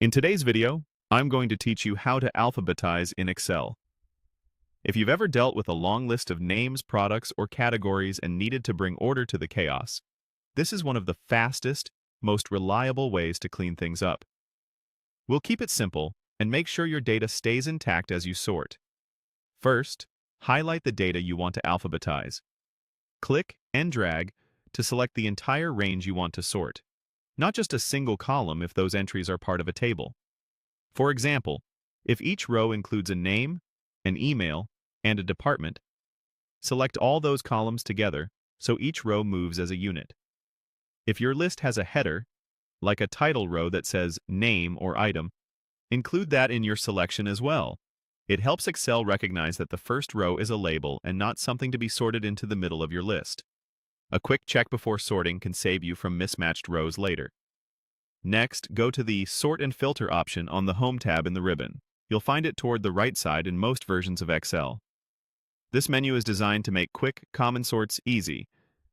In today's video, I'm going to teach you how to alphabetize in Excel. If you've ever dealt with a long list of names, products, or categories and needed to bring order to the chaos, this is one of the fastest, most reliable ways to clean things up. We'll keep it simple and make sure your data stays intact as you sort. First, highlight the data you want to alphabetize. Click and drag to select the entire range you want to sort, not just a single column if those entries are part of a table. For example, if each row includes a name, an email, and a department, select all those columns together so each row moves as a unit. If your list has a header, like a title row that says name or item, include that in your selection as well. It helps Excel recognize that the first row is a label and not something to be sorted into the middle of your list. A quick check before sorting can save you from mismatched rows later. Next, go to the Sort and Filter option on the Home tab in the ribbon. You'll find it toward the right side in most versions of Excel. This menu is designed to make quick, common sorts easy.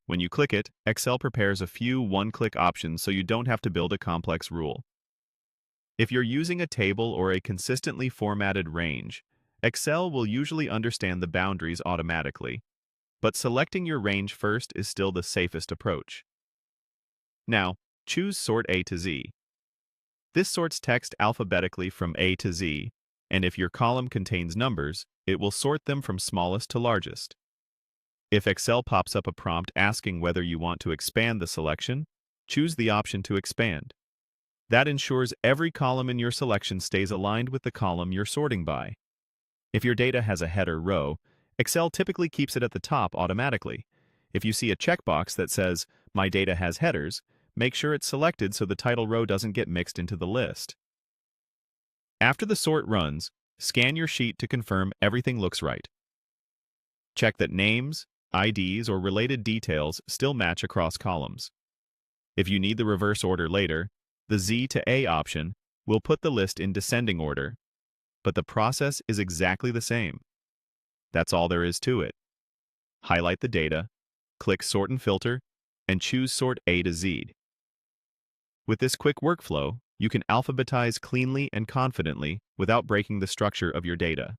When you click it, Excel prepares a few one-click options so you don't have to build a complex rule. If you're using a table or a consistently formatted range, Excel will usually understand the boundaries automatically, but selecting your range first is still the safest approach. Now, choose Sort A to Z. This sorts text alphabetically from A to Z, and if your column contains numbers, it will sort them from smallest to largest. If Excel pops up a prompt asking whether you want to expand the selection, choose the option to expand. That ensures every column in your selection stays aligned with the column you're sorting by. If your data has a header row, Excel typically keeps it at the top automatically. If you see a checkbox that says, "My data has headers," make sure it's selected so the title row doesn't get mixed into the list. After the sort runs, scan your sheet to confirm everything looks right. Check that names, IDs, or related details still match across columns. If you need the reverse order later, the Z to A option will put the list in descending order, but the process is exactly the same. That's all there is to it. Highlight the data, click Sort and Filter, and choose Sort A to Z. With this quick workflow, you can alphabetize cleanly and confidently without breaking the structure of your data.